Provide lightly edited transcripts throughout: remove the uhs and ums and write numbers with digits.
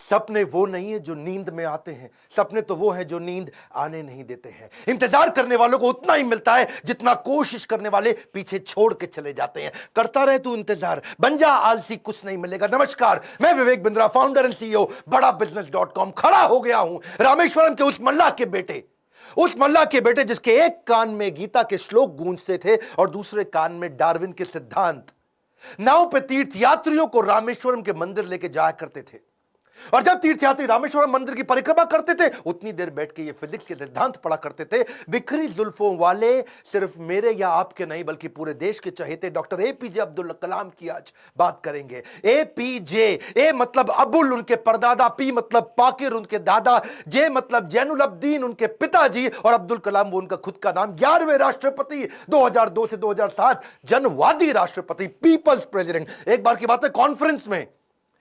सपने वो नहीं है जो नींद में आते हैं, सपने तो वो हैं जो नींद आने नहीं देते हैं। इंतजार करने वालों को उतना ही मिलता है जितना कोशिश करने वाले पीछे छोड़ के चले जाते हैं। करता रहे तू इंतजार, बन जा आलसी, कुछ नहीं मिलेगा। नमस्कार, मैं Vivek Bindra, founder and CEO बड़ा बिजनेस.com। खड़ा हो गया हूं रामेश्वरम के उस मल्लाह के बेटे, जिसके एक कान में गीता के श्लोक गूंजते थे और दूसरे कान में डार्विन के सिद्धांत। नाव पे तीर्थ यात्रियों को रामेश्वरम के मंदिर लेके जाया करते थे, और जब तीर्थयात्री रामेश्वरम मंदिर की परिक्रमा करते थे उतनी देर बैठ के ये फिजिक्स के सिद्धांत पढ़ा करते थे। बिखरी जुल्फों वाले सिर्फ मेरे या आपके नहीं बल्कि पूरे देश के चहेते डॉक्टर एपीजे अब्दुल कलाम की आज बात करेंगे। एपीजे, ए मतलब अबुल उनके परदादा, पी मतलब पाकिर उनके दादा, जे मतलब जैनुल अब्दीन उनके पिताजी, और अब्दुल कलाम वो उनका खुद का नाम। 11वें राष्ट्रपति, 2002 से 2007 जनवादी राष्ट्रपति, पीपल्स प्रेसिडेंट। एक बार की बात है, कॉन्फ्रेंस में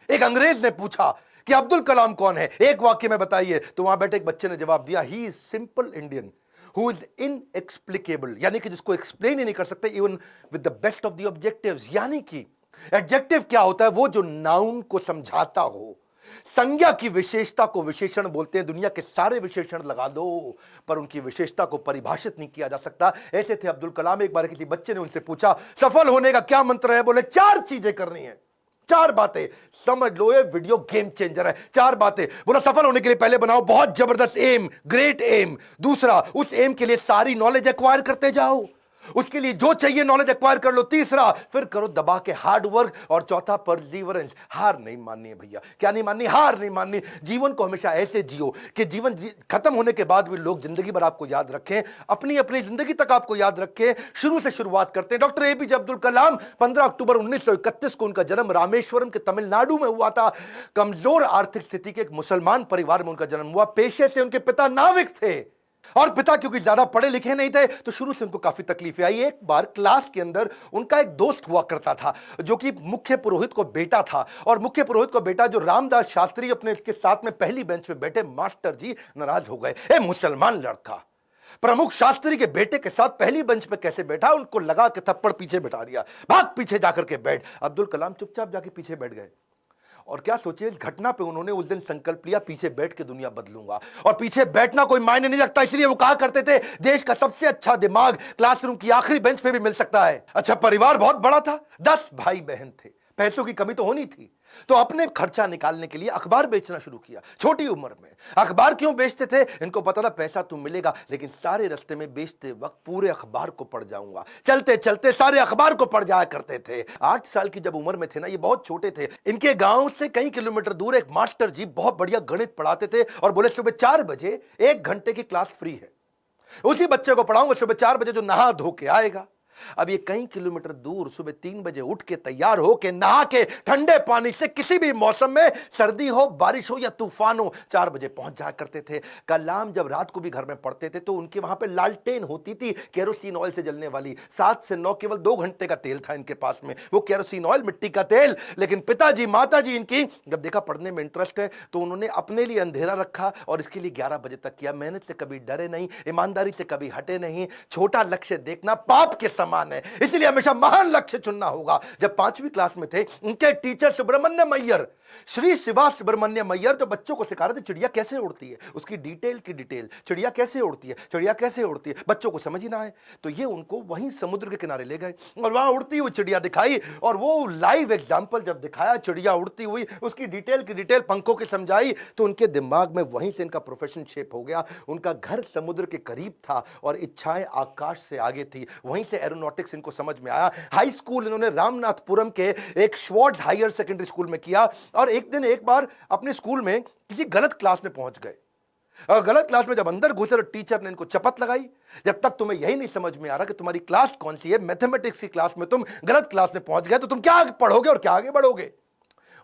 एक अंग्रेज ने पूछा कि अब्दुल कलाम कौन है, एक वाक्य में बताइए। तो वहां बैठे एक बच्चे ने जवाब दिया, he is simple Indian who is inexplicable, यानी कि जिसको एक्सप्लेन ही नहीं कर सकते even with the best of the objectives. यानी कि एडजेक्टिव क्या होता है, वो जो नाउन को समझाता हो। संज्ञा की विशेषता को विशेषण बोलते हैं। दुनिया के सारे विशेषण लगा दो पर उनकी विशेषता को परिभाषित नहीं किया जा सकता। ऐसे थे अब्दुल कलाम। एक बार किसी बच्चे ने उनसे पूछा, सफल होने का क्या मंत्र है? बोले 4 चीजें करनी है, 4 बातें। समझ लो ये वीडियो गेम चेंजर है। 4 बातें। बोला सफल होने के लिए पहले बनाओ बहुत जबरदस्त एम, ग्रेट एम। दूसरा, उस एम के लिए सारी नॉलेज एक्वायर करते जाओ, उसके लिए जो चाहिए नॉलेज एक्वायर कर लो। तीसरा, फिर करो दबा के हार्ड वर्क। और चौथा, परसीवरेंस। हार नहीं माननी है भैया। क्या नहीं माननी? हार नहीं माननी। जीवन को हमेशा ऐसे जियो कि जीवन खत्म होने के बाद भी लोग जिंदगी भर आपको याद रखें, अपनी अपनी जिंदगी तक आपको याद रखें। शुरू से शुरुआत करते हैं। डॉक्टर एपीजे अब्दुल कलाम, 15 अक्टूबर 1931 को उनका जन्म रामेश्वरम के तमिलनाडु में हुआ था। कमजोर आर्थिक स्थिति के एक मुसलमान परिवार में उनका जन्म हुआ। पेशे से उनके पिता नाविक थे, और पिता क्योंकि ज्यादा पढ़े लिखे नहीं थे तो शुरू से उनको काफी तकलीफें आई। एक बार क्लास के अंदर उनका एक दोस्त हुआ करता था जो कि मुख्य पुरोहित को बेटा था, और मुख्य पुरोहित को बेटा जो रामदास शास्त्री अपने इसके साथ में पहली बेंच पे बैठे मास्टर जी नाराज हो गए। ए मुसलमान लड़का प्रमुख शास्त्री के बेटे के साथ पहली बेंच पे कैसे बैठा? उनको लगा के थप्पड़ पीछे बैठा दिया, भाग पीछे जाकर के बैठ। अब्दुल कलाम चुपचाप जाके पीछे बैठ गए। और क्या सोचिए, इस घटना पे उन्होंने उस दिन संकल्प लिया, पीछे बैठ के दुनिया बदलूंगा। और पीछे बैठना कोई मायने नहीं रखता, इसलिए वो कहा करते थे देश का सबसे अच्छा दिमाग क्लासरूम की आखिरी बेंच पे भी मिल सकता है। अच्छा, परिवार बहुत बड़ा था, 10 भाई बहन थे। पैसों की कमी तो होनी थी, तो अपने खर्चा निकालने के लिए अखबार बेचना शुरू किया। छोटी उम्र में अखबार क्यों बेचते थे? इनको पता था पैसा तो मिलेगा, लेकिन सारे रास्ते में बेचते वक्त पूरे अखबार को पढ़ जाऊंगा। चलते चलते सारे अखबार को पढ़ जाया करते थे। 8 साल की जब उम्र में थे ना, ये बहुत छोटे थे, इनके गांव से कई किलोमीटर दूर एक मास्टर जी बहुत बढ़िया गणित पढ़ाते थे और बोले सुबह 4 बजे 1 घंटे की क्लास फ्री है, उसी बच्चे को पढ़ाऊंगा सुबह 4 बजे जो नहा धो के आएगा। अब ये कई किलोमीटर दूर सुबह 3 बजे उठ के तैयार हो के नहा के ठंडे पानी से किसी भी मौसम में, सर्दी हो बारिश हो या तूफान हो, 4 बजे पहुंच जाया करते थे। कलाम जब रात को भी घर में पढ़ते थे तो उनके वहां पे लालटेन होती थी, केरोसिन ऑयल से जलने वाली। 7 से 9 केवल 2 घंटे का तेल था इनके पास में, वो केरोसिन ऑयल, मिट्टी का तेल। लेकिन पिताजी माताजी इनकी जब देखा पढ़ने में इंटरेस्ट है तो उन्होंने अपने लिए अंधेरा रखा और इसके लिए 11 बजे तक किया। मेहनत से कभी डरे नहीं, ईमानदारी से कभी हटे नहीं। छोटा लक्ष्य देखना पाप के समान है, इसलिए हमेशा महान लक्ष्य चुनना होगा। जब 5वीं क्लास में थे, उनके टीचर सुब्रमण्यम अय्यर, श्री शिवा सुब्रमण्यम अय्यर, जो बच्चों को सिखा रहे थे चिड़िया कैसे उड़ती है, उसकी डिटेल की डिटेल, चिड़िया कैसे उड़ती है, चिड़िया कैसे उड़ती है, बच्चों को समझ ही ना आए तो ये उनको वहीं समुद्र के किनारे ले गए और वहां उड़ती हुई चिड़िया दिखाई। और वो लाइव एग्जाम्पल जब दिखाया चिड़िया उड़ती हुई, उसकी डिटेल की डिटेल पंखों की समझाई, तो उनके दिमाग में वहीं से इनका प्रोफेशन शेप हो गया। उनका घर समुद्र के करीब था और इच्छाएं आकाश से आगे थी, वहीं से एरोनॉटिक्स इनको समझ में आया। हाई स्कूल इन्होंने रामनाथपुरम के एक श्वार्ट हायर सेकेंडरी स्कूल में किया। और एक दिन एक बार अपने स्कूल में किसी गलत क्लास में पहुंच गए, और गलत क्लास में जब अंदर घुसे तो टीचर ने इनको चपत लगाई, जब तक तुम्हें यही नहीं समझ में आ रहा कि तुम्हारी क्लास कौन सी है, मैथमेटिक्स की क्लास में तुम गलत क्लास में पहुंच गए तो तुम क्या पढ़ोगे और क्या आगे बढ़ोगे।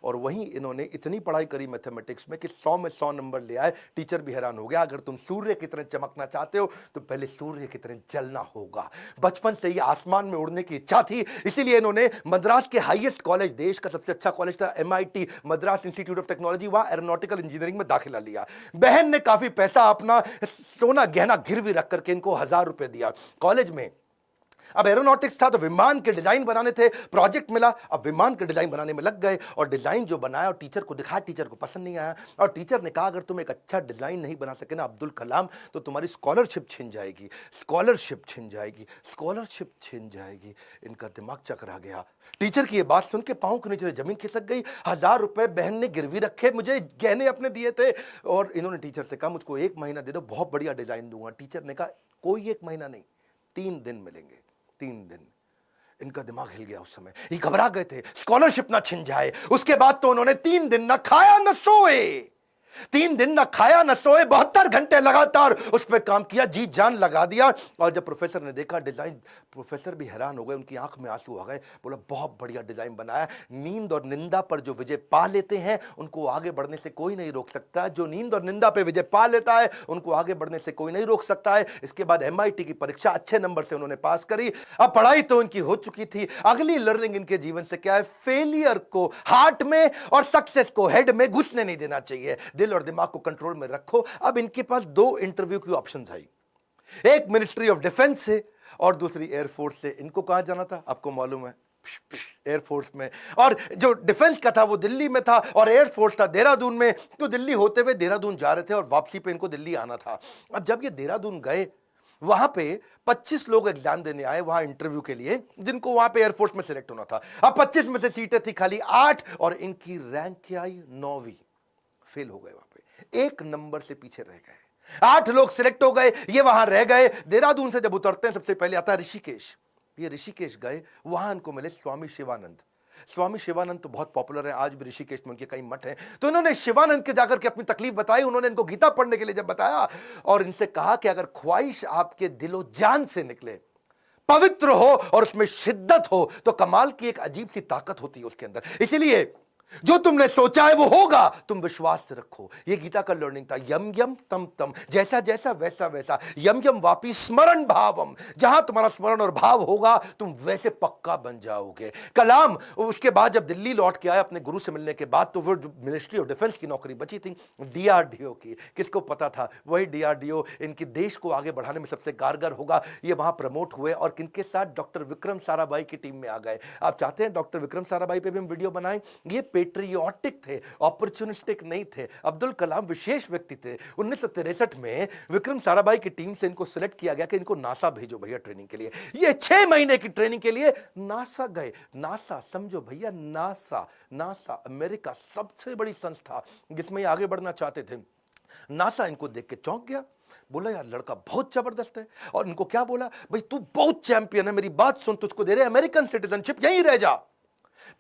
और वहीं इन्होंने इतनी पढ़ाई करी मैथमेटिक्स में कि 100 में 100 नंबर ले आए। टीचर भी हैरान हो गया, अगर तुम सूर्य की तरह चमकना चाहते हो तो पहले सूर्य की तरह जलना होगा। बचपन से ही आसमान में उड़ने की इच्छा थी, इसीलिए इन्होंने मद्रास के हाईएस्ट कॉलेज, देश का सबसे अच्छा कॉलेज था MIT, Madras institute of technology, वहां एरोनॉटिकल इंजीनियरिंग में दाखिला लिया। बहन ने काफी पैसा अपना सोना गहना गिरवी रख करके इनको 1000 रुपए दिया। कॉलेज में अब एरोनॉटिक्स था तो विमान के डिजाइन बनाने थे, प्रोजेक्ट मिला, अब विमान के डिजाइन बनाने में लग गए और डिजाइन जो बनाया और टीचर को दिखाया, टीचर को पसंद नहीं आया और टीचर ने कहा अगर तुम एक अच्छा डिजाइन नहीं बना सके ना अब्दुल कलाम तो तुम्हारी स्कॉलरशिप छिन जाएगी, स्कॉलरशिप छिन जाएगी, स्कॉलरशिप छिन जाएगी। इनका दिमाग चकरा गया। टीचर की ये बात सुन के पांव के नीचे जमीन खिसक गई। 1000 रुपए बहन ने गिरवी रखे, मुझे गहने अपने दिए थे और इन्होंने टीचर से कहा मुझको 1 महीना दे दो, बहुत बढ़िया डिजाइन दूंगा। टीचर ने कहा कोई 1 महीना नहीं, 3 दिन मिलेंगे, 3 दिन। इनका दिमाग हिल गया उस समय, ये घबरा गए थे स्कॉलरशिप ना छिन जाए। उसके बाद तो उन्होंने 3 दिन ना खाया ना सोए, 3 दिन ना खाया ना सोए, 72 घंटे लगातार उस पर काम किया, जी जान लगा दिया। और जब प्रोफेसर ने देखा डिजाइन, प्रोफेसर भी हैरान हो गए, उनकी आंख में आंसू आ गए। बोला बहुत बढ़िया डिजाइन बनाया। नींद और निंदा पर जो विजय पा लेते हैं उनको आगे बढ़ने से कोई नहीं रोक सकता। जो नींद और निंदा पे विजय पा लेता है उनको आगे बढ़ने से कोई नहीं रोक सकता है। इसके बाद MIT की परीक्षा अच्छे नंबर से उन्होंने पास करी। अब पढ़ाई तो उनकी हो चुकी थी। अगली लर्निंग इनके जीवन से क्या है? फेलियर को हार्ट में और सक्सेस को हेड में घुसने नहीं देना चाहिए। दिल और दिमाग को कंट्रोल में रखो। अब इनके पास 2 इंटरव्यू की ऑप्शंस आई, एक मिनिस्ट्री ऑफ डिफेंस से और दूसरी एयरफोर्स से। इनको कहां जाना था आपको मालूम है? एयरफोर्स में। और जो डिफेंस का था वो दिल्ली में था और एयरफोर्स था देहरादून में। तो दिल्ली होते हुए देहरादून जा रहे थे और वापसी पे इनको दिल्ली आना था। अब जब ये देहरादून गए वहां पे 25 लोग एग्जाम देने आए वहां इंटरव्यू के लिए, जिनको वहां पे एयरफोर्स में सिलेक्ट होना था। अब 25 में से सीटें थी खाली 8 और इनकी रैंक क्या आई? 9वीं। फेल हो गए, वहां पे 1 नंबर से पीछे रह गए। 8 लोग सिलेक्ट हो गए, ये वहां रह गए। देहरादून से जब उतरते हैं सबसे पहले आता है ऋषिकेश। ये ऋषिकेश गए, वहां इनको मिले स्वामी शिवानंद। स्वामी शिवानंद तो बहुत पॉपुलर है, आज भी ऋषिकेश में उनके कई मठ हैं। तो इन्होंने शिवानंद के जाकर के अपनी तकलीफ बताई। उन्होंने इनको गीता पढ़ने के लिए जब बताया और इनसे कहा कि अगर ख्वाहिश आपके दिलो जान से निकले, पवित्र हो और उसमें शिद्दत हो तो कमाल की एक अजीब सी ताकत होती है उसके अंदर। इसीलिए जो तुमने सोचा है वो होगा, तुम विश्वास से रखो। ये गीता का लर्निंग था। यम यम तम तम, जैसा जैसा वैसा वैसा। यम यम वापी स्मरण भावम, जहां तुम्हारा स्मरण और भाव होगा तुम वैसे पक्का बन जाओगे। कलाम उसके बाद जब दिल्ली लौट के आए अपने गुरु से मिलने के बाद, तो वो मिनिस्ट्री ऑफ डिफेंस की नौकरी बची थी DRDO की। किसको पता था? वही DRDO इनके देश को आगे बढ़ाने में सबसे कारगर होगा। ये वहां प्रमोट हुए और किनके साथ? डॉक्टर विक्रम साराभाई की टीम में आ गए। आप चाहते हैं डॉक्टर विक्रम साराभाई पे भी हम वीडियो बनाएं? ये पेट्रियोटिक थे, ऑपर्चुनिस्टिक नहीं थे। अब्दुल कलाम विशेष व्यक्ति थे। 1963 में विक्रम साराभाई की टीम से इनको सिलेक्ट किया गया कि इनको नासा भेजो भैया ट्रेनिंग के लिए। ये 6 महीने की ट्रेनिंग के लिए नासा गए। नासा समझो भैया, नासा, नासा अमेरिका सबसे बड़ी संस्था जिसमें आगे बढ़ना चाहते थे। नासा इनको देख के चौंक गया, बोला यार लड़का बहुत जबरदस्त है। और इनको क्या बोला? भाई तू बहुत चैंपियन है, मेरी बात सुन, तुझको दे रहे अमेरिकन सिटीजनशिप, यहीं रह जा,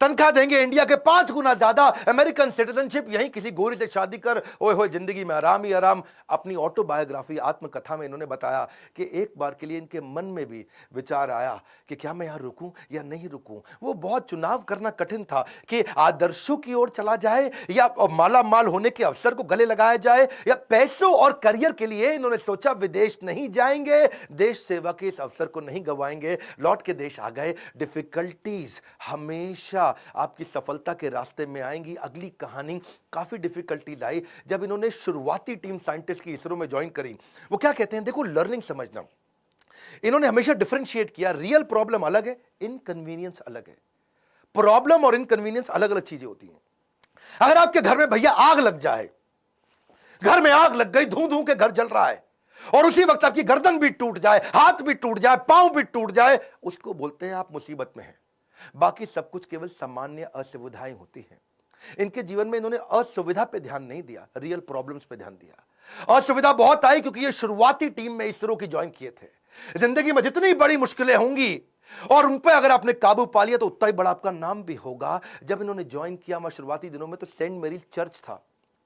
तनख्वाह देंगे इंडिया के 5 गुना ज्यादा, अमेरिकन सिटीजनशिप, यहीं किसी गोरी से शादी कर, ओए होए जिंदगी में आराम ही आराम। अपनी ऑटोबायोग्राफी, आत्मकथा में इन्होंने बताया कि एक बार के लिए इनके मन में भी विचार आया कि क्या मैं यहां रुकूं या नहीं रुकूं। वो बहुत चुनाव करना कठिन था कि आदर्शों की ओर चला जाए या माला माल होने के अवसर को गले लगाया जाए या पैसों और करियर के लिए इन्होंने सोचा विदेश नहीं जाएंगे, देश सेवा के इस अवसर को नहीं गंवाएंगे। लौट के देश आ गए। डिफिकल्टीज हमेशा आपकी सफलता के रास्ते में आएंगी। अगली कहानी काफी डिफिकल्टीज आई जब इन्होंने शुरुआती टीम साइंटिस्ट की इसरो में ज्वाइन करी। वो क्या कहते हैं, देखो लर्निंग समझना, इन्होंने हमेशा डिफरेंशिएट किया। रियल प्रॉब्लम अलग है, इनकन्वीनियंस अलग है। प्रॉब्लम और इनकन्वीनियंस अलग अलग चीजें होती हैं। अगर आपके घर में भैया आग लग जाए, घर में आग लग गई, धू धू के घर जल रहा है और उसी वक्त आपकी गर्दन भी टूट जाए, हाथ भी टूट जाए, पांव भी टूट जाए, उसको बोलते हैं आप मुसीबत में हैं। बाकी सब कुछ केवल सामान्य असुविधाएं होती हैं। इनके जीवन में इन्होंने असुविधा पे ध्यान नहीं दिया, रियल प्रॉब्लम्स पे ध्यान दिया। असुविधा बहुत आई क्योंकि ये शुरुआती टीम में इसरो की ज्वाइन किए थे। जिंदगी में जितनी बड़ी मुश्किलें होंगी और उन पर अगर आपने काबू पा लिया तो उतना ही बड़ा आपका नाम भी होगा। जब इन्होंने ज्वाइन किया शुरुआती दिनों में तो सेंट मेरीज चर्च था,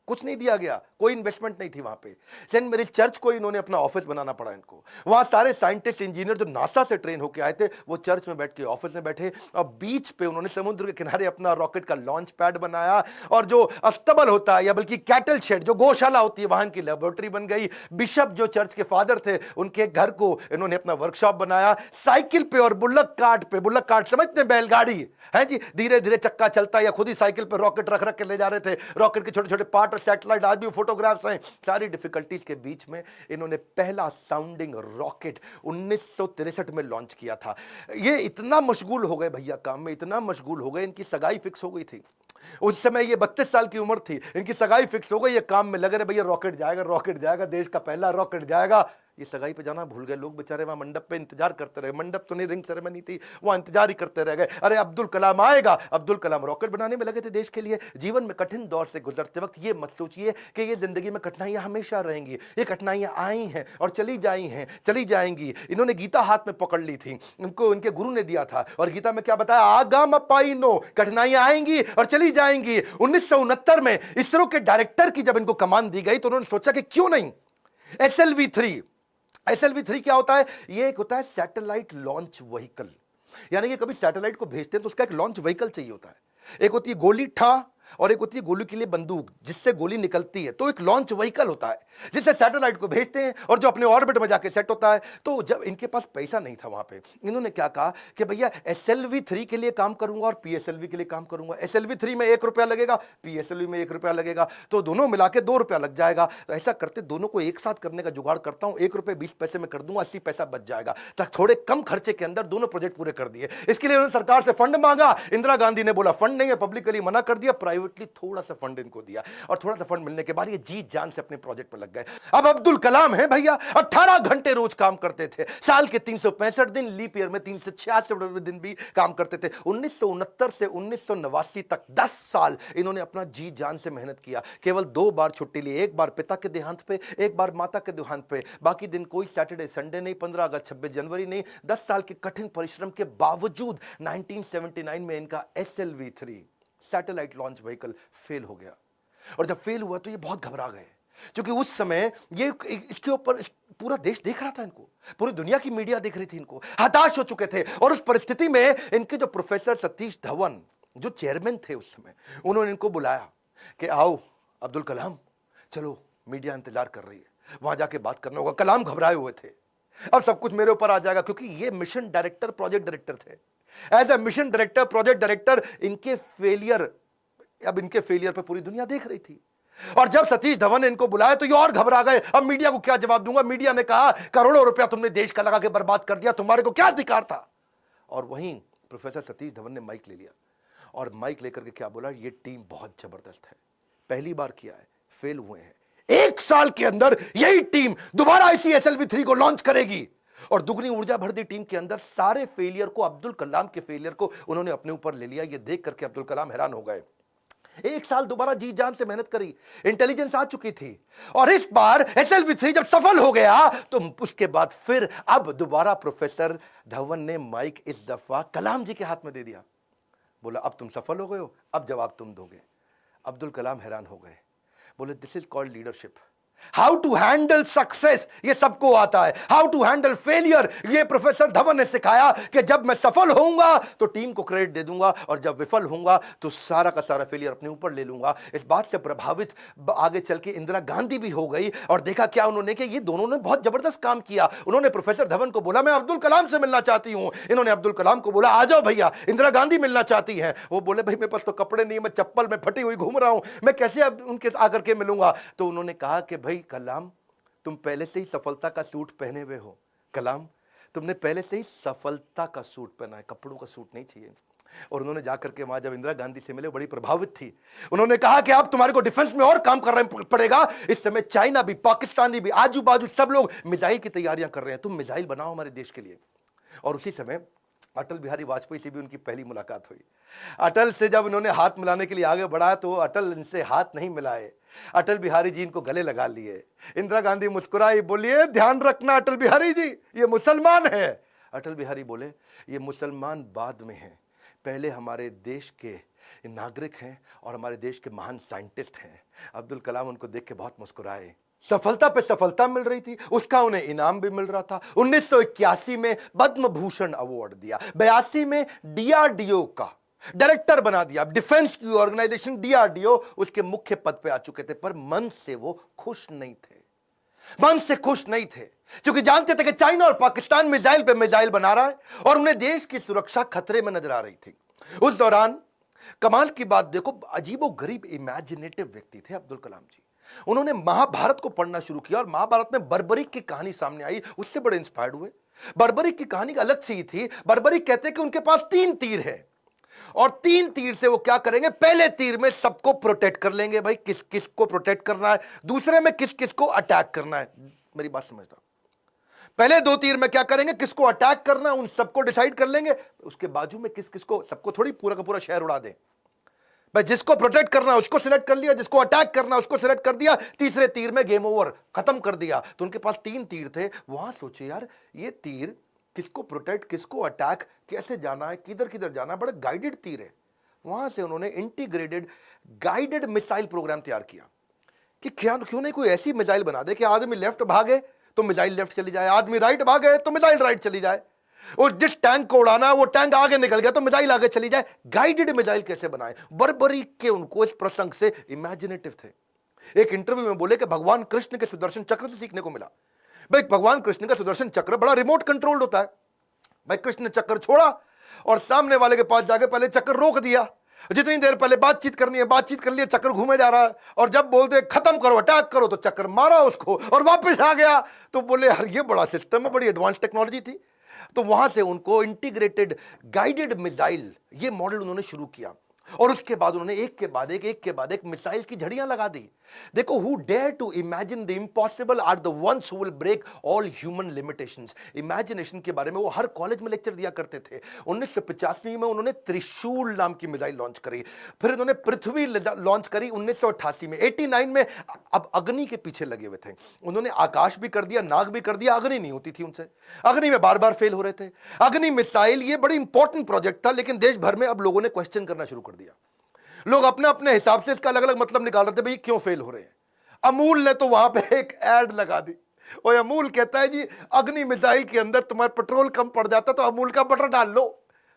कुछ नहीं दिया गया, कोई इन्वेस्टमेंट नहीं थी वहां पे। सेंट मेरीज चर्च को इन्होंने अपना ऑफिस बनाना पड़ा इनको। वहां सारे साइंटिस्ट इंजीनियर जो नासा से ट्रेन होके आए थे वो चर्च में बैठ के ऑफिस में बैठे और बीच पे उन्होंने समुद्र के किनारे अपना रॉकेट का लॉन्च पैड बनाया और जो अस्तबल होता है या बल्कि कैटल शेड जो गौशाला होती है वहां की लेबोरेटरी बन गई। बिशप जो चर्च के फादर थे उनके घर को इन्होंने अपना वर्कशॉप बनाया। साइकिल पे और बुल्लक कार्ट समझते हैं, बैलगाड़ी है जी, धीरे धीरे चक्का चलता या खुद ही साइकिल पे रॉकेट रख रख के ले जा रहे थे। रॉकेट के छोटे छोटे पार्ट वाटर सैटेलाइट, आज भी फोटोग्राफ्स हैं। सारी डिफिकल्टीज के बीच में इन्होंने पहला साउंडिंग रॉकेट 1963 में लॉन्च किया था। ये इतना मशगूल हो गए भैया काम में, इतना मशगूल हो गए, इनकी सगाई फिक्स हो गई थी। उस समय ये 32 साल की उम्र थी, इनकी सगाई फिक्स हो गई, ये काम में लगे रहे, भैया रॉकेट जाएगा, रॉकेट जाएगा, देश का पहला रॉकेट जाएगा। ये सगाई पे जाना भूल गए लोग बेचारे, वहां मंडप पे इंतजार करते रहे। मंडप तो नहीं, रिंग सेरेमनी थी, वहां इंतजार ही करते रह गए। अरे अब्दुल कलाम आएगा, अब्दुल कलाम रॉकेट बनाने में लगे थे देश के लिए। जीवन में कठिन दौर से गुजरते वक्त ये मत सोचिए कि ये जिंदगी में कठिनाइयां हमेशा रहेंगी। ये कठिनाइयां आई हैं और चली जाई हैं, चली जाएंगी। इन्होंने गीता हाथ में पकड़ ली थी, इनको इनके गुरु ने दिया था, और गीता में क्या बताया, आगाम पाइनो, कठिनाइयां आएंगी और चली जाएंगी। 1969 में इसरो के डायरेक्टर की जब इनको कमान दी गई तो उन्होंने सोचा कि क्यों नहीं SLV-3। SLV-3 क्या होता है? ये एक होता है सैटेलाइट लॉन्च व्हीकल, यानी कि कभी सैटेलाइट को भेजते हैं तो उसका एक लॉन्च व्हीकल चाहिए होता है। एक होती है गोली ठा और एक होती है गोली के लिए बंदूक जिससे गोली निकलती है, तो एक लॉन्च व्हीकल होता है जिससे सैटेलाइट को भेजते हैं और जो अपने ऑर्बिट में जाके सेट होता है। तो जब इनके पास पैसा नहीं था वहां पे, इन्होंने क्या कहा कि भैया SLV-3 के लिए काम करूंगा और PSLV के लिए काम करूंगा। SLV-3 में 1 रुपया लगेगा, PSLV में 1 रुपया लगेगा, तो दोनों मिला के 2 रुपया लग जाएगा। तो ऐसा करते दोनों को एक साथ करने का जुगाड़ करता हूं, 1 रुपये 20 पैसे में कर दूंगा, 80 पैसा बच जाएगा। तक थोड़े कम खर्चे के अंदर दोनों प्रोजेक्ट पूरे कर दिए। इसके लिए उन्होंने सरकार से फंड मांगा, इंदिरा गांधी ने बोला फंड नहीं है, पब्लिकली मना कर दिया, प्राइवेटली थोड़ा सा फंड इनको दिया, और थोड़ा सा फंड मिलने के बाद ये जी जान से अपने प्रोजेक्ट पर लग गए। अब अब्दुल कलाम है भैया, 18 घंटे रोज काम करते थे, साल के 365 दिन, लीप ईयर में 366 दिन भी काम करते थे। 1969 से 1989 तक 10 साल इन्होंने अपना जी जान से मेहनत किया। केवल 2 बार छुट्टी ली, एक बार पिता के देहांत पे, एक बार माता के देहांत पे। बाकी दिन कोई सैटरडे संडे नहीं, 15 अगस्त 26 जनवरी नहीं। 10 साल के कठिन परिश्रम के बावजूद 1979 में इनका SLV-3 satellite launch vehicle fail हो गया। और जब फेल हुआ तो ये बहुत घबरा गए, क्योंकि उस समय ये इसके ऊपर पूरा देश देख रहा था, इनको पूरी दुनिया की मीडिया देख रही थी, इनको हताश हो चुके थे। और उस परिस्थिति में इनके जो प्रोफेसर सतीश धवन जो चेयरमैन थे उस समय, उन्होंने इनको बुलाया कि आओ अब्दुल कलाम, चलो मीडिया इंतजार कर रही है, वहां जाके बात करना होगा। कलाम घबराए हुए थे, अब सब कुछ मेरे ऊपर आ जाएगा, क्योंकि ये मिशन डायरेक्टर, प्रोजेक्ट डायरेक्टर थे। As a mission director, project director, इनके फेलियर पे पूरी दुनिया देख रही थी। और जब सतीश धवन ने इनको बुलाया तो ये और घबरा गए, अब मीडिया को क्या जवाब दूंगा। मीडिया ने कहा करोड़ों रुपया तुमने देश का लगा के बर्बाद कर दिया, तुम्हारे को क्या अधिकार था। और वहीं प्रोफेसर सतीश धवन ने माइक ले लिया और माइक लेकर के क्या बोला, ये टीम बहुत जबरदस्त है, पहली बार किया है, फेल हुए हैं, 1 साल के अंदर यही टीम दोबारा इसी SLV-3 को लॉन्च करेगी। और दुगनी ऊर्जा भर दी टीम के अंदर। सारे फेलियर को, अब्दुल कलाम के फेलियर को उन्होंने अपने ऊपर ले लिया। ये देख करके अब्दुल कलाम हैरान हो गए। 1 साल दोबारा जी जान से मेहनत करी, इंटेलिजेंस आ चुकी थी, और इस बार SLV-3 जब सफल हो गया तो उसके बाद फिर अब दोबारा प्रोफेसर धवन ने माइक इस दफा कलाम जी के हाथ में दे दिया। बोला अब तुम सफल हो गए हो, अब जवाब तुम दोगे। अब्दुल कलाम हैरान हो गए, बोले this is called leadership. How to handle success ये सबको आता है, हाउ टू हैंडल फेलियर ये प्रोफेसर धवन ने सिखाया कि जब मैं सफल होऊंगा तो टीम को क्रेडिट दे दूंगा, और जब विफल होऊंगा तो सारा का सारा फेलियर अपने ऊपर ले लूंगा। इस बात से प्रभावित आगे चल के इंदिरा गांधी भी हो गई, और देखा क्या उन्होंने कि ये दोनों ने बहुत जबरदस्त काम किया। उन्होंने प्रोफेसर धवन को बोला मैं अब्दुल कलाम से मिलना चाहती हूं, इन्होंने अब्दुल कलाम को बोला आ जाओ भैया, इंदिरा गांधी मिलना चाहती हैं। वो बोले भाई मेरे पास तो कपड़े नहीं, मैं चप्पल में फटी हुई घूम रहा हूं, मैं कैसे अब उनके आकर के मिलूंगा। तो उन्होंने कहा कि भाई कलाम तुम पहले से ही सफलता का सूट पहने हुए हो, कलाम तुमने पहले से ही सफलता का सूट पहना है, कपड़ों का सूट नहीं चाहिए। और उन्होंने जाकर के वहां जब इंदिरा गांधी से मिले, बड़ी प्रभावित थी। उन्होंने कहा कि अब तुम्हारे को डिफेंस में और काम करना पड़ेगा। इस समय चाइना भी, पाकिस्तानी भी, आजू बाजू सब लोग मिसाइल की तैयारियां कर रहे हैं, तुम मिसाइल बनाओ हमारे देश के लिए। और उसी समय अटल बिहारी वाजपेयी से भी उनकी पहली मुलाकात हुई। अटल से जब उन्होंने हाथ मिलाने के लिए आगे बढ़ा तो अटल इनसे हाथ नहीं मिलाए, अटल बिहारी जी इनको गले लगा लिए। इंदिरा गांधी मुस्कुराई, बोलिए ध्यान रखना अटल बिहारी जी ये मुसलमान है। अटल बिहारी बोले ये मुसलमान बाद में हैं, पहले हमारे देश के नागरिक हैं और हमारे देश के महान साइंटिस्ट हैं। अब्दुल कलाम उनको देख के बहुत मुस्कुराए। सफलता पे सफलता मिल रही थी, उसका उन्हें इनाम भी मिल रहा था। 1981 में पद्म भूषण अवार्ड दिया, 82 में DRDO का डायरेक्टर बना दिया। डिफेंस की ऑर्गेनाइजेशन DRDO उसके मुख्य पद पे आ चुके थे, पर मन से वो खुश नहीं थे, मन से खुश नहीं थे, क्योंकि जानते थे कि चाइना और पाकिस्तान मिसाइल पे मिसाइल बना रहा है और उन्हें देश की सुरक्षा खतरे में नजर आ रही थी। उस दौरान कमाल की बात देखो, अजीबो गरीब इमेजिनेटिव व्यक्ति थे अब्दुल कलाम जी। उन्होंने महाभारत को पढ़ना शुरू किया और महाभारत में बर्बरीक की कहानी सामने आई, उससे बड़े इंस्पायर्ड हुए। बर्बरीक की कहानी अलग सी थी। बर्बरीक कहते कि उनके पास 3 तीर है और 3 तीर से वो क्या करेंगे, पहले तीर में सबको प्रोटेक्ट कर लेंगे, भाई किस किस को प्रोटेक्ट करना है, दूसरे में किस किस को अटैक करना है। मेरी बात समझना, पहले 2 तीर में क्या करेंगे, किसको अटैक करना है उन सबको डिसाइड कर लेंगे, उसके बाजू में किस किस को, सबको थोड़ी पूरा का पूरा शहर उड़ा दें। भाई जिसको प्रोटेक्ट करना है उसको सिलेक्ट कर लिया, जिसको अटैक करना है उसको सिलेक्ट कर दिया, तीसरे तीर में गेम ओवर, खत्म कर दिया। तो उनके पास 3 तीर थे। वहां सोचे यार ये तीर किसको प्रोटेक्ट, किसको अटैक, कैसे जाना है, किधर किधर जाना है, बड़ा गाइडेड तीर है। वहां से उन्होंने इंटीग्रेटेड गाइडेड मिसाइल प्रोग्राम तैयार किया कि क्यों नहीं कोई ऐसी मिसाइल बना दे कि आदमी लेफ्ट भागे तो मिसाइल लेफ्ट चली जाए, आदमी राइट भागे तो मिसाइल राइट चली जाए, और जिस टैंक को उड़ाना है वो टैंक आगे निकल गया तो मिसाइल आगे चली जाए। गाइडेड मिसाइल कैसे बनाए, बर्बरीक के उनको इस प्रसंग से इमेजिनेटिव थे। एक इंटरव्यू में बोले कि भगवान कृष्ण के सुदर्शन चक्र से सीखने को मिला। भाई भगवान कृष्ण का सुदर्शन चक्र बड़ा रिमोट कंट्रोल्ड होता है। भाई कृष्ण ने चक्कर छोड़ा और सामने वाले के पास जाके पहले चक्कर रोक दिया, जितनी देर पहले बातचीत करनी है बातचीत कर लिया, चक्कर घूमे जा रहा है, और जब बोलते खत्म करो अटैक करो तो चक्कर मारा उसको और वापस आ गया। तो बोले यार ये बड़ा सिस्टम है, बड़ी एडवांस टेक्नोलॉजी थी। तो वहां से उनको इंटीग्रेटेड गाइडेड मिसाइल ये मॉडल उन्होंने शुरू किया और उसके बाद उन्होंने एक के बाद एक मिसाइल की झड़ियां लगा दी। देखो, who dare to imagine the impossible are the ones who will break all human limitations. Imagination के बारे में वो हर कॉलेज में लेक्चर दिया करते थे। 1985 में उन्होंने त्रिशूल नाम की मिसाइल लॉन्च करी, फिर उन्होंने पृथ्वी लॉन्च करी 1988 में। 89 में अब अग्नि के पीछे लगे हुए थे। उन्होंने आकाश भी कर दिया, नाग भी कर दिया, अग्नि नहीं होती थी उनसे, अग्नि में बार बार फेल हो रहे थे। अग्नि मिसाइल ये बड़ी इंपॉर्टेंट प्रोजेक्ट था, लेकिन देश भर में अब लोगों ने क्वेश्चन करना शुरू कर दिया। लोग अपने अपने हिसाब से इसका अलग अलग मतलब निकाल रहे थे, भाई क्यों फेल हो रहे हैं। अमूल ने तो वहां पे एक एड लगा दी और अमूल कहता है जी अग्नि मिसाइल के अंदर तुम्हारा पेट्रोल कम पड़ जाता तो अमूल का बटर डाल लो।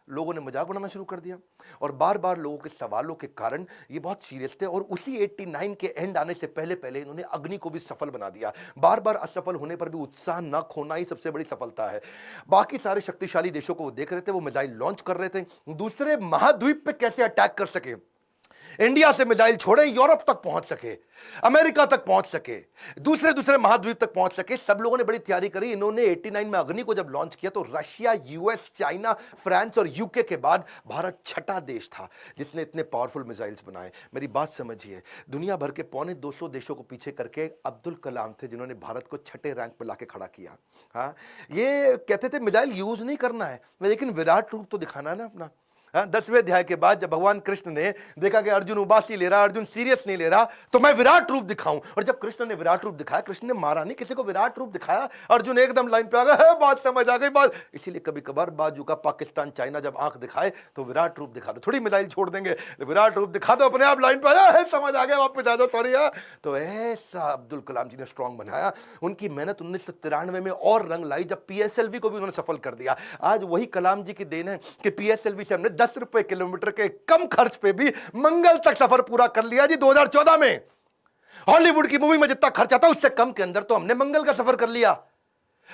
लोगों ने मजाक बनाना शुरू कर दिया और बार बार लोगों के सवालों के कारण ये बहुत सीरियस थे और उसी 89 के एंड आने से पहले पहले इन्होंने अग्नि को भी सफल बना दिया। बार बार असफल होने पर भी उत्साह न खोना ही सबसे बड़ी सफलता है। बाकी सारे शक्तिशाली देशों को वो देख रहे थे, वो मिसाइल लॉन्च कर रहे थे, दूसरे महाद्वीप पे कैसे अटैक कर सके, इंडिया से मिसाइल छोड़े यूरोप तक पहुंच सके, अमेरिका तक पहुंच सके, दूसरे महाद्वीप तक पहुंच सके। सब लोगों ने बड़ी तैयारी करी। इन्होंने 89 में अग्नि को जब लॉन्च किया तो रशिया, यूएस, चाइना, फ्रांस और यूके के बाद भारत छठा देश था जिसने इतने पावरफुल मिसाइल्स बनाए। मेरी बात समझिए, दुनिया भर के 250 देशों को पीछे करके अब्दुल कलाम थे जिन्होंने भारत को छठे रैंक पर लाके खड़ा किया। हाँ, ये कहते थे मिसाइल यूज नहीं करना है, लेकिन विराट रूप तो दिखाना है ना अपना। 10वें अध्याय के बाद जब भगवान कृष्ण ने देखा कि अर्जुन उबासी ले रहा, अर्जुन सीरियस नहीं ले रहा, तो मैं विराट रूप दिखाऊं। और जब कृष्ण ने विराट रूप दिखाया, कृष्ण ने मारा नहीं, किसी को विराट रूप दिखाया, अर्जुन एकदम लाइन पे आ गया, बात समझ आ गई बात। इसीलिए कभी कभार बाजू का पाकिस्तान, चाइना जब आंख दिखाए तो विराट रूप दिखा दो, थोड़ी मिसाइल छोड़ देंगे, विराट रूप दिखा दो, अपने आप लाइन पे आया, समझ आ गया, वापस आ जाओ, सॉरी। तो ऐसा अब्दुल कलाम जी ने स्ट्रांग बनाया। उनकी मेहनत 1993 में और रंग लाई जब पीएसएलवी को भी उन्होंने सफल कर दिया। आज वही कलाम जी की देन है कि पीएसएलवी से हमने 10 रुपए किलोमीटर के कम खर्च पे भी मंगल तक सफर पूरा कर लिया जी। 2014 में हॉलीवुड की मूवी में जितना खर्च आता उससे कम के अंदर तो हमने मंगल का सफर कर लिया।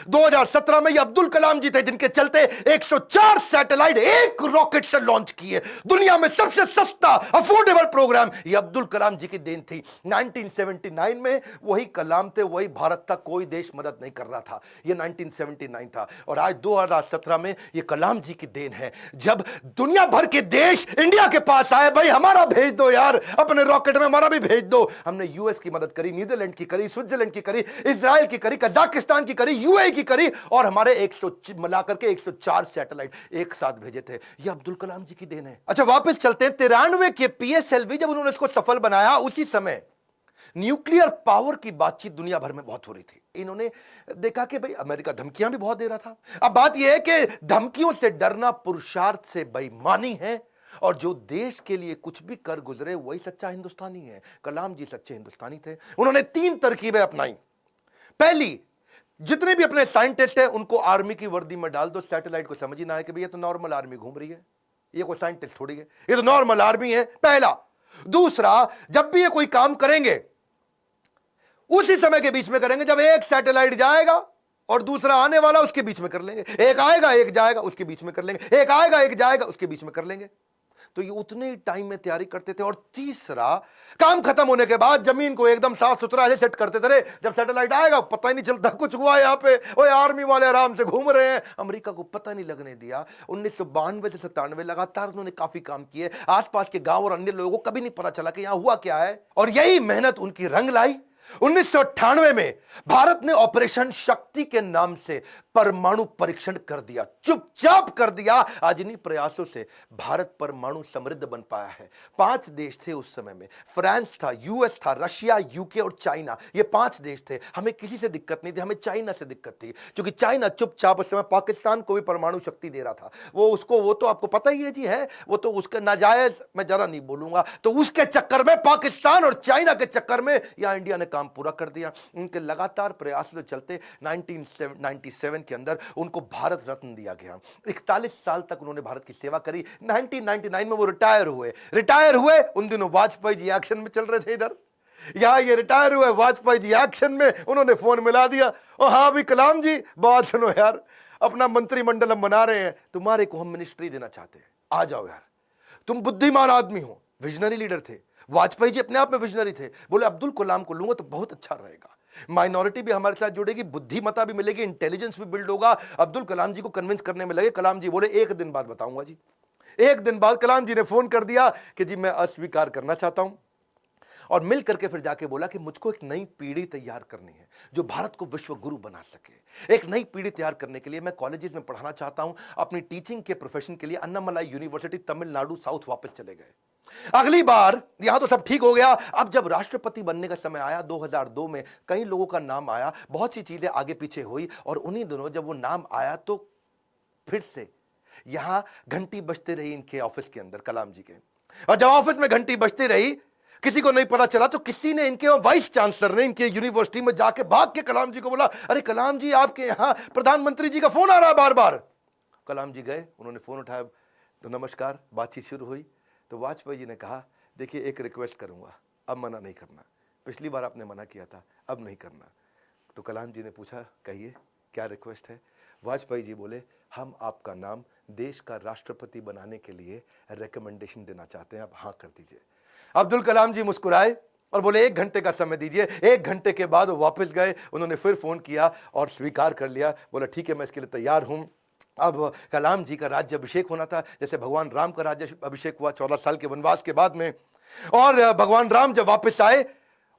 2017 में ये अब्दुल कलाम जी थे जिनके चलते 104 सैटेलाइट एक रॉकेट से लॉन्च किए। दुनिया में सबसे सस्ता अफोर्डेबल प्रोग्राम ये अब्दुल कलाम जी की देन थी। 1979 में वही कलाम थे, वही भारत था, कोई देश मदद नहीं कर रहा था। ये 1979 था और आज 2017 में ये कलाम जी की देन है जब दुनिया भर के देश इंडिया के पास आए, भाई हमारा भेज दो यार, अपने रॉकेट में हमारा भी भेज दो। हमने यूएस की मदद करी, नीदरलैंड की करी, स्विट्जरलैंड की करी, इजराइल की करी, कजाकिस्तान की करी, यूएई की करी और हमारे 100 मिलाकर के 104 सैटेलाइट एक साथ भेजे थे। ये अब्दुल कलाम जी की देन है। अच्छा वापस चलते हैं 93 के पीएसएलवी जब उन्होंने इसको सफल बनाया, उसी समय न्यूक्लियर पावर की बातचीत दुनिया भर में बहुत हो रही थी। इन्होंने देखा कि भाई अमेरिका धमकियां भी बहुत दे रहा था। अब बात यह है कि धमकियों से डरना पुरुषार्थ से बेईमानी है और जो देश के लिए कुछ भी कर गुजरे वही सच्चा हिंदुस्तानी है। कलाम जी सच्चे हिंदुस्तानी थे। उन्होंने 3 तरकीबें अपनाई। पहली, जितने भी अपने साइंटिस्ट हैं उनको आर्मी की वर्दी में डाल दो, सैटेलाइट को समझ ही ना है कि भैया तो नॉर्मल आर्मी घूम रही है, ये कोई साइंटिस्ट थोड़ी है, ये तो नॉर्मल आर्मी है। पहला। दूसरा, जब भी ये कोई काम करेंगे उसी समय के बीच में करेंगे जब एक सैटेलाइट जाएगा और दूसरा आने वाला उसके बीच में कर लेंगे। एक आएगा एक जाएगा उसके बीच में कर लेंगे, एक आएगा एक जाएगा उसके बीच में कर लेंगे। तो ये उतने ही टाइम में तैयारी करते थे। और तीसरा, काम खत्म होने के बाद जमीन को एकदम साफ सुथरा ऐसे सेट करते थे, जब सैटेलाइट आएगा पता ही नहीं चलता कुछ हुआ यहाँ पे, ओए आर्मी वाले आराम से घूम रहे हैं। अमेरिका को पता नहीं लगने दिया। 1992 से 97 लगातार उन्होंने काफी काम किए। आसपास के गांव और अन्य लोगों को कभी नहीं पता चला कि यहां हुआ क्या है, और यही मेहनत उनकी रंग लाई। 1998 में भारत ने ऑपरेशन शक्ति के नाम से परमाणु परीक्षण कर दिया, चुपचाप कर दिया। आज इन्हीं प्रयासों से भारत परमाणु समृद्ध बन पाया है। 5 देश थे उस समय में, फ्रांस था, यूएस था, रशिया, यूके और चाइना। ये 5 देश थे। हमें किसी से दिक्कत नहीं थी, हमें चाइना से दिक्कत थी, क्योंकि चाइना चुपचाप उस समय पाकिस्तान को भी परमाणु शक्ति दे रहा था। वो तो आपको पता ही है जी, है वो तो उसका नाजायज, मैं जरा नहीं बोलूंगा। तो उसके चक्कर में, पाकिस्तान और चाइना के चक्कर में यहां इंडिया ने काम पूरा कर दिया। उनके लगातार प्रयासों के चलते 1997 के अंदर उनको भारत रत्न दिया गया। 41 साल तक उन्होंने भारत की सेवा करी। 1999 में वो रिटायर हुए। उन दिनों वाजपेयी जी एक्शन में चल रहे थे इधर, यहां ये रिटायर हुए, वाजपेयी जी एक्शन में। उन्होंने फोन मिला दिया, ओ हाँ भी कलाम जी, बात सुनो यार, अपना मंत्रिमंडल हम बना रहे हैं, तुम्हारे को हम मिनिस्ट्री देना चाहते हैं, आ जाओ यार। तुम बुद्धिमान आदमी हो, विजनरी लीडर थे। वाजपेयी जी अपने आप में विजनरी थे। बोले अब्दुल कलाम को लूंगा तो बहुत अच्छा रहेगा, माइनॉरिटी भी हमारे साथ जुड़ेगी, बुद्धिमत्ता भी मिलेगी, इंटेलिजेंस भी बिल्ड होगा। अब्दुल कलाम जी को कन्विंस करने में लगे। कलाम जी बोले 1 दिन बाद बताऊंगा जी। 1 दिन बाद कलाम जी ने फोन कर दिया कि जी मैं अस्वीकार करना चाहता हूं, और मिल करके फिर जाके बोला कि मुझको एक नई पीढ़ी तैयार करनी है जो भारत को विश्व गुरु बना सके। एक नई पीढ़ी तैयार करने के लिए मैं कॉलेजेस में पढ़ाना चाहता हूं। अपनी टीचिंग के प्रोफेशन के लिए अन्नामलाई यूनिवर्सिटी तमिलनाडु साउथ वापस चले गए। अगली बार यहां तो सब ठीक हो गया। अब जब राष्ट्रपति बनने का समय आया 2002 में, कई लोगों का नाम आया, बहुत सी चीजें आगे पीछे हुई, और उन्हीं दिनों जब वो नाम आया तो फिर से यहां घंटी बजते रही इनके ऑफिस के अंदर, कलाम जी के। और जब ऑफिस में घंटी बजती रही, किसी को नहीं पता चला, तो किसी ने, इनके वाइस चांसलर ने इनके यूनिवर्सिटी में जाके भाग के कलाम जी को बोला, अरे कलाम जी आपके यहां प्रधानमंत्री जी का फोन आ रहा है बार बार। कलाम जी गए, उन्होंने फोन उठाया, तो नमस्कार, बातचीत शुरू हुई। तो वाजपेयी जी ने कहा, देखिए एक रिक्वेस्ट करूंगा, अब मना नहीं करना, पिछली बार आपने मना किया था, अब नहीं करना। तो कलाम जी ने पूछा, कहिए क्या रिक्वेस्ट है। वाजपेयी जी बोले, हम आपका नाम देश का राष्ट्रपति बनाने के लिए रिकमेंडेशन देना चाहते हैं, आप हाँ कर दीजिए। अब्दुल कलाम जी मुस्कुराए और बोले 1 घंटे का समय दीजिए। 1 घंटे के बाद वो वापस गए। उन्होंने फिर फोन किया और स्वीकार कर लिया। बोला ठीक है, मैं इसके लिए तैयार हूं। अब कलाम जी का राज्य अभिषेक होना था, जैसे भगवान राम का राज्य अभिषेक हुआ 14 साल के वनवास के बाद में। और भगवान राम जब वापस आए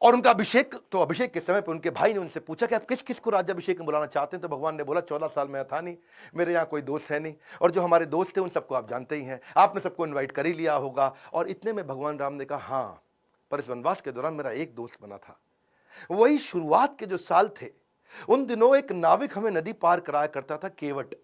और उनका अभिषेक, तो अभिषेक के समय पर उनके भाई ने उनसे पूछा कि आप किस किस को राज्य अभिषेक में बुलाना चाहते हैं। तो भगवान ने बोला 14 साल में था नहीं, मेरे यहाँ कोई दोस्त है नहीं, और जो हमारे दोस्त थे उन सबको आप जानते ही हैं, आपने सबको इन्वाइट कर ही लिया होगा। और इतने में भगवान राम ने कहा, हाँ, पर इस वनवास के दौरान मेरा एक दोस्त बना था। वही शुरुआत के जो साल थे, उन दिनों एक नाविक हमें नदी पार कराया करता था, केवट।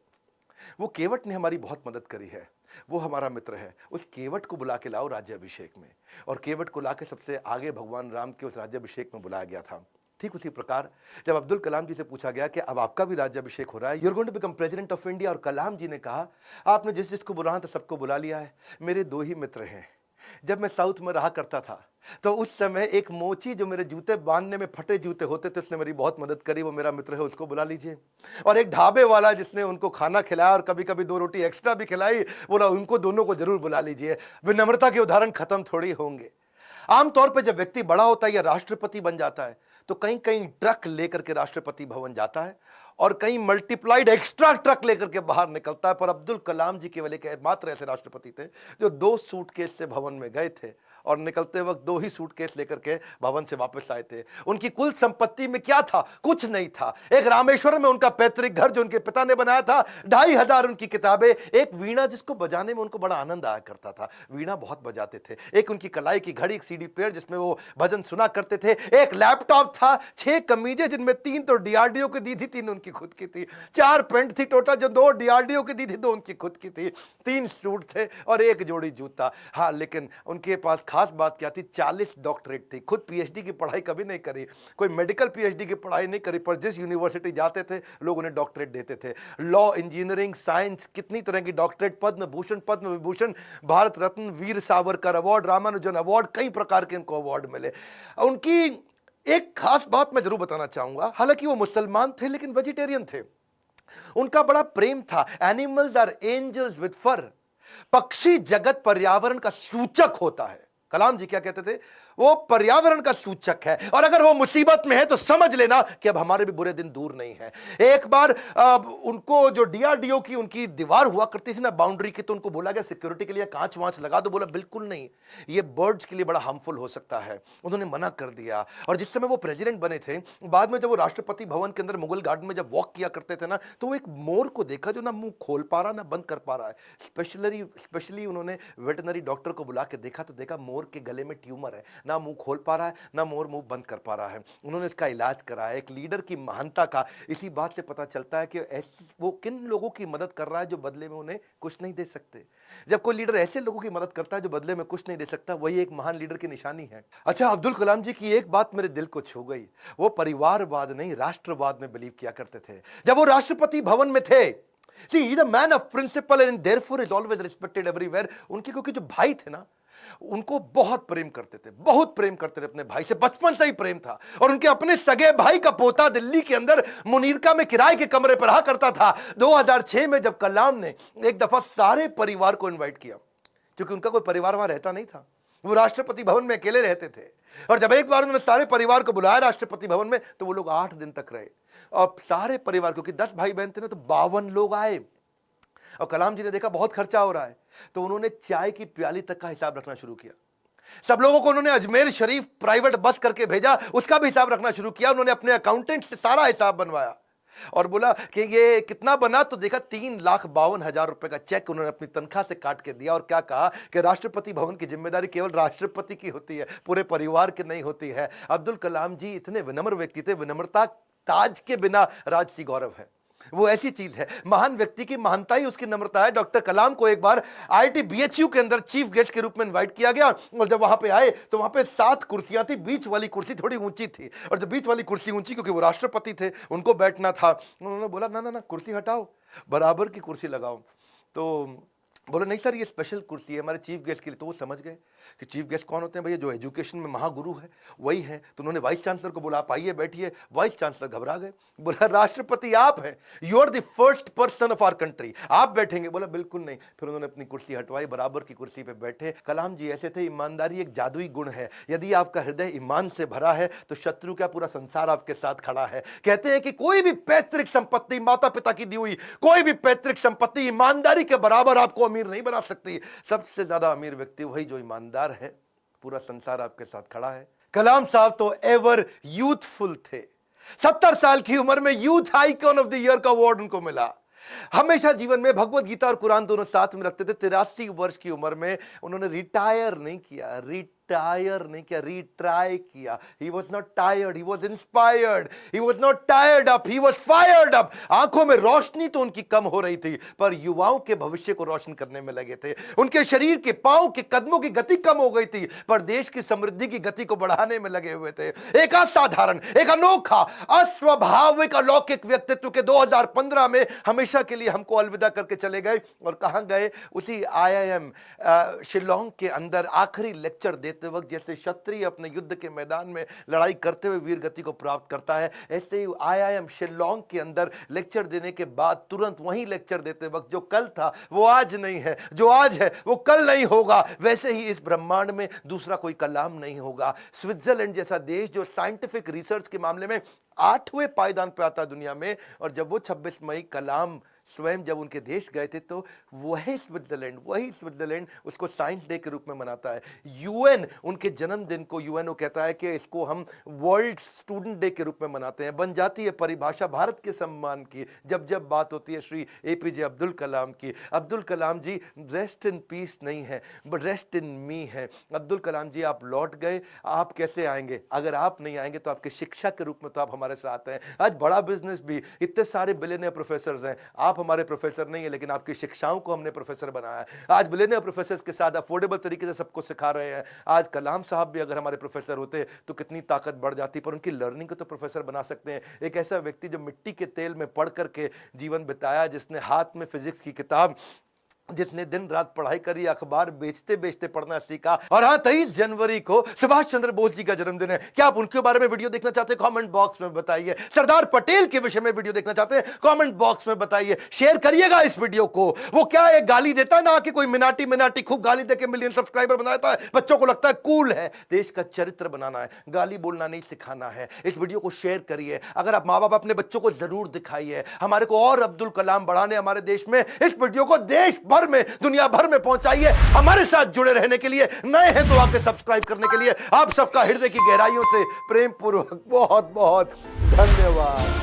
वो केवट ने हमारी बहुत मदद करी है, वो हमारा मित्र है। उस केवट को बुला के लाओ राज्याभिषेक में। और केवट को लाके सबसे आगे भगवान राम के उस राज्याभिषेक में बुलाया गया था। ठीक उसी प्रकार जब अब्दुल कलाम जी से पूछा गया कि अब आपका भी राज्याभिषेक हो रहा है, you are going to become president of India, और कलाम जी ने कहा, आपने जिस जिसको बुलाना था सबको बुला लिया है। मेरे 2 ही मित्र हैं। जब मैं साउथ में रहा करता था तो उस समय एक मोची जो मेरे जूते बांधने में फटे जूते होते थे, उसने मेरी बहुत मदद करी, वो मेरा मित्र है, उसको बुला लीजिए। और एक ढाबे वाला जिसने उनको खाना खिलाया और कभी कभी 2 रोटी एक्स्ट्रा भी खिलाई, बोला उनको दोनों को जरूर बुला लीजिए। विनम्रता के उदाहरण खत्म थोड़ी होंगे। आमतौर पर जब व्यक्ति बड़ा होता है या राष्ट्रपति बन जाता है तो कहीं कहीं ट्रक लेकर के राष्ट्रपति भवन जाता है और कहीं मल्टीप्लाइड एक्स्ट्रा ट्रक लेकर के बाहर निकलता है। पर अब्दुल कलाम जी केवल एक मात्र ऐसे राष्ट्रपति थे जो 2 सूटकेस से भवन में गए थे और निकलते वक्त 2 ही सूटकेस लेकर के भवन से वापस आए थे। उनकी कुल संपत्ति में क्या था? कुछ नहीं था। एक रामेश्वर में उनका पैतृक घर जो उनके पिता ने बनाया था, 2500 उनकी किताबें, एक वीणा जिसको बजाने में उनको बड़ा आनंद आया करता था, वीणा बहुत बजाते थे, एक उनकी कलाई की घड़ी, एक सीडी प्लेयर जिसमें वो भजन सुना करते थे, एक लैपटॉप था, 6 कमीजें जिनमें 3 तो डीआरडीओ की दी थी, 3 उनकी खुद की थी, 4 पेंट थी टोटल जो 2 डीआरडीओ की दी थी, 2 उनकी खुद की थी, 3 सूट थे और 1 जोड़ी जूता। हाँ, लेकिन उनके पास खास बात क्या थी? 40 डॉक्टरेट थी। खुद पीएचडी की पढ़ाई कभी नहीं करी, कोई मेडिकल पीएचडी की पढ़ाई नहीं करी, पर जिस यूनिवर्सिटी जाते थे लोग उन्हें डॉक्टरेट देते थे। लॉ, इंजीनियरिंग, साइंस, कितनी तरह की doctorate, Padma Bhushan, Padma Vibhushan, Bharat Ratna, Veer Savarkar award, Ramanujan award, कई प्रकार के इनको अवार्ड मिले। उनकी एक खास बात मैं जरूर बताना चाहूंगा, हालांकि वो मुसलमान थे लेकिन वेजिटेरियन थे। उनका बड़ा प्रेम था, एनिमल्स आर एंजल्स विद फर। पक्षी जगत पर्यावरण का सूचक होता है। कलाम जी क्या कहते थे? वो पर्यावरण का सूचक है, और अगर वो मुसीबत में है तो समझ लेना कि अब हमारे भी बुरे दिन दूर नहीं है। एक बार उनको जो डीआरडीओ की उनकी दीवार हुआ करती थी ना बाउंड्री की, तो उनको बोला गया सिक्योरिटी के लिए कांच वांच लगा दो। बोला बिल्कुल नहीं, ये बर्ड्स के लिए बड़ा हार्मफुल हो सकता है। उन्होंने मना कर दिया। और जिस समय वो प्रेसिडेंट बने थे, बाद में जब वो राष्ट्रपति भवन के अंदर मुगल गार्डन में जब वॉक किया करते थे ना, तो वो एक मोर को देखा जो ना मुंह खोल पा रहा ना बंद कर पा रहा है। स्पेशली उन्होंने वेटनरी डॉक्टर को बुला के देखा, तो देखा मोर के गले में ट्यूमर है, ना मुंह खोल पा रहा है ना मोर मुंह बंद कर पा रहा है। उन्होंने इसका इलाज कराया। एक लीडर की महानता का इसी बात से पता चलता है कि वो किन लोगों की मदद कर रहा है जो बदले में उन्हें कुछ नहीं दे सकते। जब कोई लीडर ऐसे लोगों की मदद करता है जो बदले में कुछ नहीं दे सकता, वही एक महान लीडर की निशानी है। अच्छा, अब्दुल कलाम जी की एक बात मेरे दिल को छू गई। वो परिवारवाद नहीं, राष्ट्रवाद में बिलीव किया करते थे। जब वो राष्ट्रपति भवन में थे, See, he's a man of principle and therefore is always respected everywhere. उनके क्योंकि जो भाई थे ना, उनको बहुत प्रेम करते थे, बहुत प्रेम करते थे अपने भाई से, बचपन से ही प्रेम था। और उनके अपने सगे भाई का पोता दिल्ली के अंदर मुनीरका में किराए के कमरे पर रहा करता था। 2006 में जब कलाम ने एक दफा सारे परिवार को इनवाइट किया, क्योंकि उनका कोई परिवार वहां रहता नहीं था, वो राष्ट्रपति भवन में अकेले रहते थे। और जब एक बार उन्होंने सारे परिवार को बुलाया राष्ट्रपति भवन में, तो वो लोग 8 दिन तक रहे। और सारे परिवार, क्योंकि 10 भाई बहन थे ना, तो 52 लोग आए। और कलाम जी ने देखा बहुत खर्चा हो रहा है, तो उन्होंने चाय की प्याली तक का हिसाब रखना शुरू किया। सब लोगों को उन्होंने अजमेर शरीफ प्राइवेट बस करके भेजा, उसका भी हिसाब रखना शुरू किया। उन्होंने अपने अकाउंटेंट से सारा हिसाब बनवाया और बोला कि ये कितना बना, तो देखा 3,52,000 रुपए का चेक उन्होंने अपनी तनख्वाह से काट के दिया। और क्या कहा कि राष्ट्रपति भवन की जिम्मेदारी केवल राष्ट्रपति की होती है, पूरे परिवार की नहीं होती है। अब्दुल कलाम जी इतने विनम्र व्यक्ति थे, विनम्रता ताज के बिना राजसी गौरव है। वो ऐसी चीज है, महान व्यक्ति की महानता ही उसकी नम्रता है। डॉक्टर कलाम को एक बार आईआईटी बीएचयू के अंदर चीफ गेस्ट के रूप में इनवाइट किया गया, और जब वहां पे आए तो वहां पे 7 कुर्सियां थी, बीच वाली कुर्सी थोड़ी ऊंची थी, और जब बीच वाली कुर्सी ऊंची क्योंकि वो राष्ट्रपति थे, उनको बैठना था। उन्होंने बोला ना ना ना, कुर्सी हटाओ, बराबर की कुर्सी लगाओ। तो बोले नहीं सर, ये स्पेशल कुर्सी है हमारे चीफ गेस्ट के लिए। तो वो समझ गए कि चीफ गेस्ट कौन होते हैं भैया, जो एजुकेशन में महागुरु है वही है। तो उन्होंने वाइस चांसलर को बोला, आप आइए बैठिए। वाइस चांसलर घबरा गए, बोला राष्ट्रपति आप हैं, you are the first person of our country, आप बैठेंगे? बोला बिल्कुल नहीं। फिर उन्होंने अपनी कुर्सी हटवाई, बराबर की कुर्सी पे बैठे। कलाम जी ऐसे थे, ईमानदारी एक जादुई गुण है। यदि आपका हृदय ईमान से भरा है तो शत्रु का पूरा संसार आपके साथ खड़ा है। कहते हैं कि कोई भी पैतृक संपत्ति, माता पिता की दी हुई कोई भी पैतृक संपत्ति ईमानदारी के बराबर आपको अमीर नहीं बना सकती। सबसे ज्यादा अमीर व्यक्ति वही जो ईमानदार है, पूरा संसार आपके साथ खड़ा है। कलाम साहब तो एवर यूथफुल थे। 70 साल की उम्र में youth icon of the year का अवार्ड उनको मिला। हमेशा जीवन में भगवत गीता और कुरान दोनों साथ में रखते थे। 83 वर्ष की उम्र में उन्होंने रिटायर नहीं किया, रिट्राई किया। He was not tired, he was inspired, he was not tired up, he was fired up। आंखों में रोशनी तो उनकी कम हो रही थी, पर युवाओं के भविष्य को रोशन करने में लगे थे। उनके शरीर के पांव के कदमों की गति कम हो गई थी, पर देश की समृद्धि की गति को बढ़ाने में लगे हुए थे। एक असाधारण, एक अनोखा, अस्वाभाविक, अलौकिक व्यक्तित्व के 2015 में हमेशा के लिए हमको अलविदा करके चले गए। और कहां गए? उसी आईआईएम शिलोंग के अंदर आखिरी लेक्चर देते वक्त जैसे क्षत्रिय अपने युद्ध के मैदान में लड़ाई करते हुए वीर गति को प्राप्त करता है, ऐसे ही आईआईएम शिलोंग के अंदर लेक्चर देने के बाद तुरंत वहीं लेक्चर देते वक्त जो कल था वो आज नहीं है, जो आज है वो कल नहीं होगा, वैसे ही इस ब्रह्मांड में दूसरा कोई कलाम नहीं होगा। स्विट्जरलैंड जैसा देश जो साइंटिफिक रिसर्च के मामले में 8वें पायदान पे आता दुनिया में, और जब वो 26 मई कलाम स्वयं जब उनके देश गए थे तो वही स्विट्जरलैंड उसको साइंस डे के रूप में मनाता है। यूएन उनके जन्मदिन को यूएनओ कहता है कि इसको हम वर्ल्ड स्टूडेंट डे के रूप में मनाते हैं। बन जाती है परिभाषा भारत के सम्मान की जब जब बात होती है श्री एपीजे अब्दुल कलाम की। अब्दुल कलाम जी रेस्ट इन पीस नहीं है, बट रेस्ट इन मी है। अब्दुल कलाम जी आप लौट गए, आप कैसे आएंगे? अगर आप नहीं आएंगे तो आपके शिक्षा के रूप में तो आप हमारे साथ हैं। आज बड़ा बिजनेस भी, इतने सारे बिलियनियर प्रोफेसर हैं, आप हमारे प्रोफेसर नहीं है, लेकिन आपकी शिक्षाओं को हमने प्रोफेसर बनाया है। आज बिलियनियर प्रोफेसर के साथ अफोर्डेबल तरीके से सबको सिखा रहे हैं। आज कलाम साहब भी अगर हमारे प्रोफेसर होते तो कितनी ताकत बढ़ जाती, पर उनकी लर्निंग को तो प्रोफेसर बना सकते हैं। एक ऐसा व्यक्ति जो मिट्टी के तेल में पढ़ करके जीवन बिताया, जिसने हाथ में फिजिक्स की किताब जिसने दिन रात पढ़ाई करी, अखबार बेचते बेचते पढ़ना सीखा। और हाँ, 23 जनवरी को सुभाष चंद्र बोस जी का जन्मदिन है। क्या आप उनके बारे में वीडियो देखना चाहते हैं? कमेंट बॉक्स में बताइए। सरदार पटेल के विषय में वीडियो देखना चाहते हैं? कमेंट बॉक्स में बताइए। शेयर करिएगा इस वीडियो को। वो क्या है, गाली देता है ना कि कोई मिनाटी खूब गाली देके मिलियन सब्सक्राइबर बनाता है, बच्चों को लगता है कूल है। देश का चरित्र बनाना है, गाली बोलना नहीं सिखाना है। इस वीडियो को शेयर करिए। अगर आप माँ बाप, अपने बच्चों को जरूर दिखाइए। हमारे को और अब्दुल कलाम बढ़ाने हमारे देश में, इस वीडियो को देश भर में, दुनिया भर में पहुंचाइए। हमारे साथ जुड़े रहने के लिए, नए हैं तो आके सब्सक्राइब करने के लिए आप सबका हृदय की गहराइयों से प्रेम पूर्वक बहुत बहुत धन्यवाद।